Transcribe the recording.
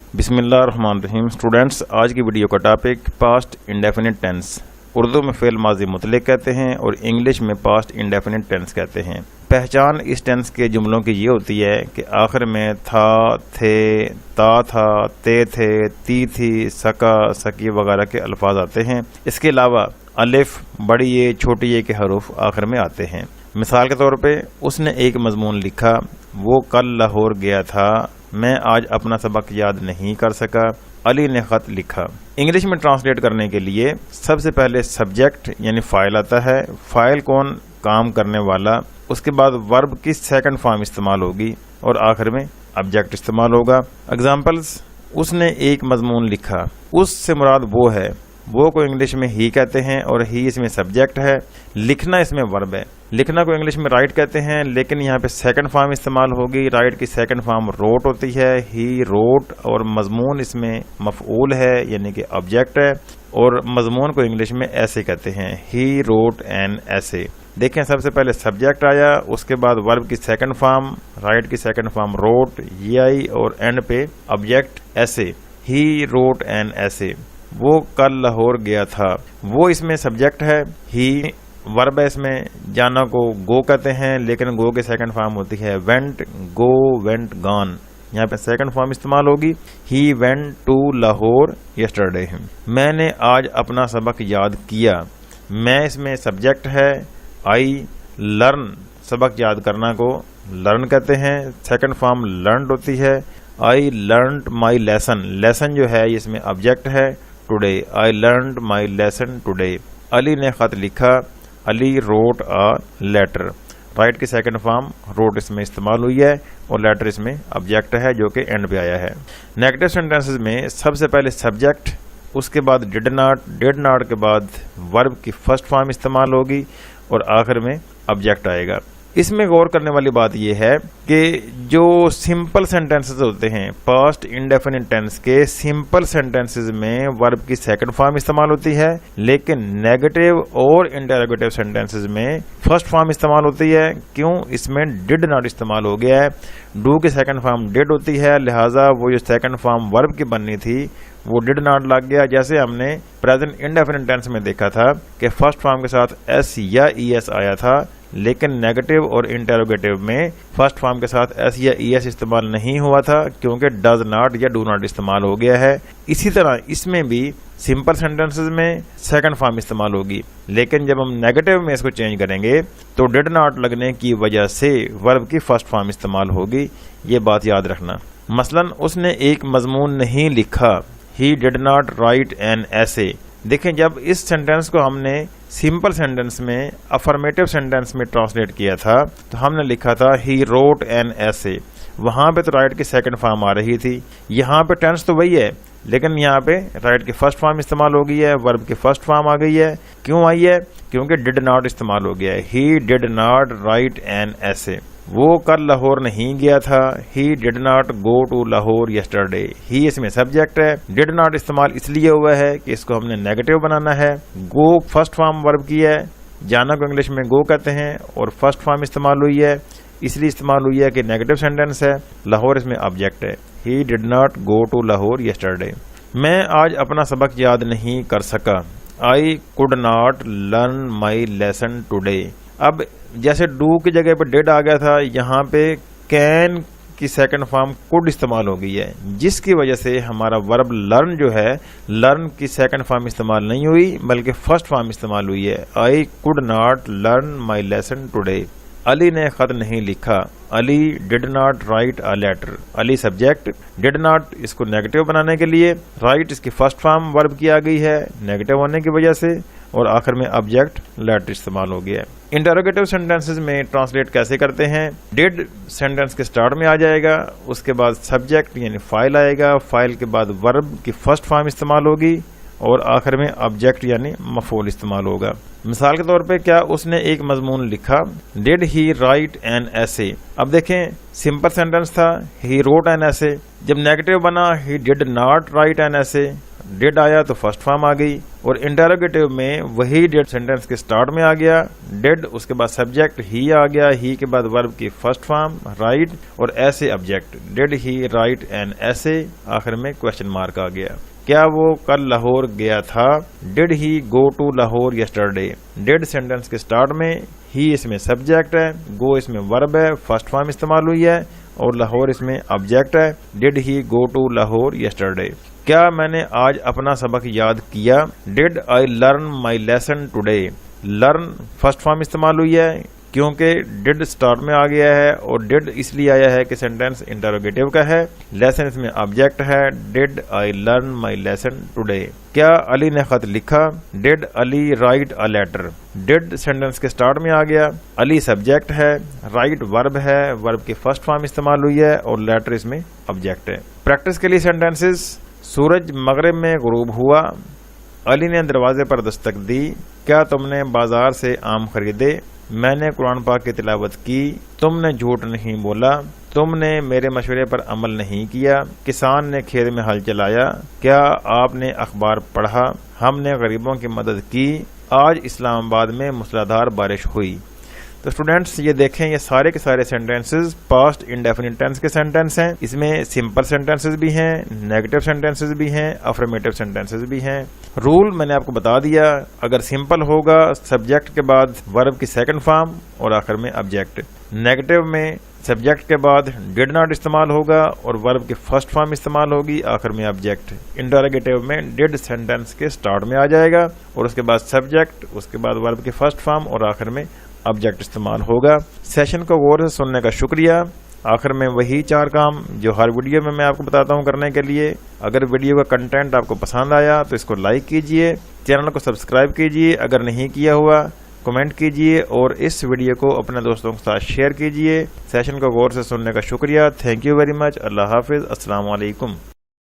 बिस्मिल्लाहिर्रहमानिर्रहीम। स्टूडेंट्स, आज की वीडियो का topic past indefinite tense. Urdu में फ़ेल माज़ी मुतलक कहते हैं और इंग्लिश में पास्ट इंडेफिनिट टेंस कहते हैं। पहचान इस टेंस के जुमलों की ये होती है कि आखिर में था, थे, ता था, ते थे, ती थी, सका, सकी वगैरह के अल्फाज आते हैं। इसके अलावा अलिफ, बड़ी ए, छोटी ए के हरूफ आखिर में आते हैं। मिसाल के तौर पे उसने एक मजमून लिखा, वो कल लाहौर गया था, मैं आज अपना सबक याद नहीं कर सका, अली ने खत लिखा। इंग्लिश में ट्रांसलेट करने के लिए सबसे पहले सब्जेक्ट यानी फाइल आता है। फाइल कौन? काम करने वाला। उसके बाद वर्ब की सेकंड फॉर्म इस्तेमाल होगी और आखिर में ऑब्जेक्ट इस्तेमाल होगा। एग्जाम्पल्स, उसने एक मजमून लिखा, उससे मुराद वो है, वो को इंग्लिश में ही कहते हैं और ही इसमें सब्जेक्ट है। लिखना इसमें वर्ब है। लिखना को इंग्लिश में राइट कहते हैं, लेकिन यहाँ पे सेकंड फॉर्म इस्तेमाल होगी। राइट की सेकंड फॉर्म रोट होती है, ही रोट, और मजमून इसमें मफऊल है यानी कि ऑब्जेक्ट है। और मजमून को इंग्लिश में ऐसे कहते हैं, ही रोट एन ऐसे। देखें, सबसे पहले सब्जेक्ट आया, उसके बाद वर्ब की सेकंड फॉर्म, राइट की सेकंड फॉर्म रोट, ही आई, और एंड पे ऑब्जेक्ट ऐसे, ही रोट एन ऐसे। वो कल लाहौर गया था, वो इसमें सब्जेक्ट है, ही वर्ब है इसमें। जाना को गो कहते हैं, लेकिन गो की सेकंड फॉर्म होती है वेंट, गो, वेंट, गॉन। यहाँ पे सेकंड फॉर्म इस्तेमाल होगी, he went to Lahore yesterday. मैंने आज अपना सबक याद किया, मैं इसमें सब्जेक्ट है। आई लर्न, सबक याद करना को लर्न कहते हैं, सेकंड फॉर्म लर्नड होती है। I learned my lesson, lesson जो है इसमें ऑब्जेक्ट है। Today, I learned my lesson today. Ali ने खत लिखा, Ali wrote a letter. Write की सेकंड फॉर्म रोट इसमें इस्तेमाल हुई है और लेटर इसमें ऑब्जेक्ट है जो कि एंड पे आया है। नेगेटिव सेंटेंसेस में सबसे पहले सब्जेक्ट, उसके बाद डिड नॉट के बाद वर्ब की फर्स्ट फॉर्म इस्तेमाल होगी और आखिर में ऑब्जेक्ट आएगा। इसमें गौर करने वाली बात यह है कि जो सिंपल सेंटेंसेस होते हैं, पास्ट इंडेफिनिट टेंस के सिंपल सेंटेंसेस में वर्ब की सेकंड फॉर्म इस्तेमाल होती है, लेकिन नेगेटिव और इंटरोगेटिव सेंटेंसेस में फर्स्ट फॉर्म इस्तेमाल होती है। क्यों? इसमें डिड नॉट इस्तेमाल हो गया है। डू की सेकंड फॉर्म डिड होती है, लिहाजा वो जो सेकंड फॉर्म वर्ब की बननी थी वो डिड नॉट लग गया। जैसे हमने प्रेजेंट इंडेफिनिट टेंस में देखा था कि फर्स्ट फॉर्म के साथ एस या ई एस आया था, लेकिन नेगेटिव और इंटरोगेटिव में फर्स्ट फॉर्म के साथ एस या ई एस इस्तेमाल नहीं हुआ था, क्योंकि डज नॉट या डू नॉट इस्तेमाल हो गया है। इसी तरह इसमें भी सिंपल सेंटेंसेस में सेकंड फॉर्म इस्तेमाल होगी, लेकिन जब हम नेगेटिव में इसको चेंज करेंगे तो डिड नॉट लगने की वजह से वर्ब की फर्स्ट फॉर्म इस्तेमाल होगी। ये बात याद रखना। मसलन, उसने एक मजमून नहीं लिखा, he did not write an essay. देखें, जब इस सेंटेंस को हमने सिंपल सेंटेंस में अफर्मेटिव सेंटेंस में ट्रांसलेट किया था तो हमने लिखा था ही रोट एन ऐसे। वहां पे तो राइट की सेकंड फॉर्म आ रही थी, यहाँ पे टेंस तो वही है, लेकिन यहाँ पे राइट की फर्स्ट फॉर्म इस्तेमाल हो गई है, वर्ब की फर्स्ट फॉर्म आ गई है। क्यों आई है? क्योंकि डिड नॉट इस्तेमाल हो गया है। He did not write an essay. वो कल लाहौर नहीं गया था, he did not go to Lahore yesterday. He इसमें सब्जेक्ट है। डिड नॉट इस्तेमाल इसलिए हुआ है कि इसको हमने नेगेटिव बनाना है। गो फर्स्ट फॉर्म वर्ब की है, जाना को इंग्लिश में गो कहते हैं और फर्स्ट फॉर्म इस्तेमाल हुई है, इसलिए इस्तेमाल हुई है कि नेगेटिव सेंटेंस है। लाहौर इसमें ऑब्जेक्ट है। He did not go to Lahore yesterday. मैं आज अपना सबक याद नहीं कर सका, I could not learn my lesson today. अब जैसे डू की जगह पे डिड आ गया था, यहाँ पे कैन की सेकंड फॉर्म कुड इस्तेमाल हो गई है, जिसकी वजह से हमारा वर्ब लर्न जो है, लर्न की सेकंड फॉर्म इस्तेमाल नहीं हुई बल्कि फर्स्ट फॉर्म इस्तेमाल हुई है। I could not learn my lesson today. Ali ने खत नहीं लिखा, Ali did not write a letter. Ali subject, did not इसको नेगेटिव बनाने के लिए, राइट इसकी फर्स्ट फॉर्म वर्ब की आ गई है नेगेटिव होने की वजह से, और आखिर में ऑब्जेक्ट लेटर इस्तेमाल हो गया है। इंटरोगेटिव सेंटेंसेस में ट्रांसलेट कैसे करते हैं? डिड सेंटेंस के स्टार्ट में आ जाएगा, उसके बाद सब्जेक्ट यानी फाइल आएगा, फाइल के बाद वर्ब की फर्स्ट फॉर्म इस्तेमाल होगी और आखिर में ऑब्जेक्ट यानी मफूल इस्तेमाल होगा। मिसाल के तौर पे, क्या उसने एक मजमून लिखा, डिड ही राइट एन ऐसे। अब देखें, सिंपल सेंटेंस था, ही रोट एन ऐसे। जब नेगेटिव बना, he did not write an essay. Did आया तो फर्स्ट फॉर्म आ गई, और इंटरोगेटिव में वही डिड सेंटेंस के स्टार्ट में आ गया, डिड उसके बाद सब्जेक्ट ही आ गया, ही के बाद वर्ब की फर्स्ट फॉर्म राइट, और ऐसे object did he write an essay, आखिर में क्वेश्चन मार्क आ गया। क्या वो कल लाहौर गया था? Did he go to Lahore yesterday. Did sentence के स्टार्ट में, ही इसमें सब्जेक्ट है, गो इसमें वर्ब है, फर्स्ट फॉर्म इस्तेमाल हुई है, और लाहौर इसमें ऑब्जेक्ट है। Did he go to Lahore yesterday. क्या मैंने आज अपना सबक याद किया? Did I learn my lesson today. Learn first form इस्तेमाल हुई है क्योंकि डिड स्टार्ट में आ गया है, और डिड इसलिए आया है कि सेंटेंस इंटरोगेटिव का है, लेसन इसमें ऑब्जेक्ट है। Did I learn my lesson today. क्या अली ने खत लिखा? Did Ali write a letter. Did sentence के स्टार्ट में आ गया, अली सब्जेक्ट है, राइट वर्ब है, वर्ब की फर्स्ट फॉर्म इस्तेमाल हुई है, और लेटर इसमें ऑब्जेक्ट है। प्रैक्टिस के लिए सेंटेंसेस। सूरज मगरिब में गुरूब हुआ, अली ने दरवाजे पर दस्तक दी। क्या तुमने बाजार से आम खरीदे? मैंने कुरान पाक की तिलावत की। तुमने झूठ नहीं बोला। तुमने मेरे मशवरे पर अमल नहीं किया। किसान ने खेत में हल चलाया। क्या आपने अखबार पढ़ा? हमने गरीबों की मदद की। आज इस्लामाबाद में मूसलाधार बारिश हुई। तो स्टूडेंट्स ये देखें, ये सारे के सारे सेंटेंसेस पास्ट इंडेफिनिट टेंस के सेंटेंस हैं। इसमें सिंपल सेंटेंसेस भी हैं, नेगेटिव सेंटेंसेस भी हैं, अफर्मेटिव सेंटेंसेस भी हैं। रूल मैंने आपको बता दिया, अगर सिंपल होगा सब्जेक्ट के बाद वर्ब की सेकंड फॉर्म और आखिर में ऑब्जेक्ट। नेगेटिव में सब्जेक्ट के बाद डिड नॉट इस्तेमाल होगा और वर्ब की फर्स्ट फॉर्म इस्तेमाल होगी, आखिर में ऑब्जेक्ट। इंटरोगेटिव में डिड सेंटेंस के स्टार्ट में आ जाएगा और उसके बाद सब्जेक्ट, उसके बाद वर्ब की फर्स्ट फॉर्म और आखिर में ऑब्जेक्ट इस्तेमाल होगा। सेशन को गौर से सुनने का शुक्रिया। आखिर में वही 4 काम जो हर वीडियो में मैं आपको बताता हूं करने के लिए। अगर वीडियो का कंटेंट आपको पसंद आया तो इसको लाइक कीजिए, चैनल को सब्सक्राइब कीजिए अगर नहीं किया हुआ, कमेंट कीजिए और इस वीडियो को अपने दोस्तों के साथ शेयर कीजिए। सेशन को गौर से सुनने का शुक्रिया। Thank you very much. अल्लाह हाफिज। अस्सलाम वालेकुम।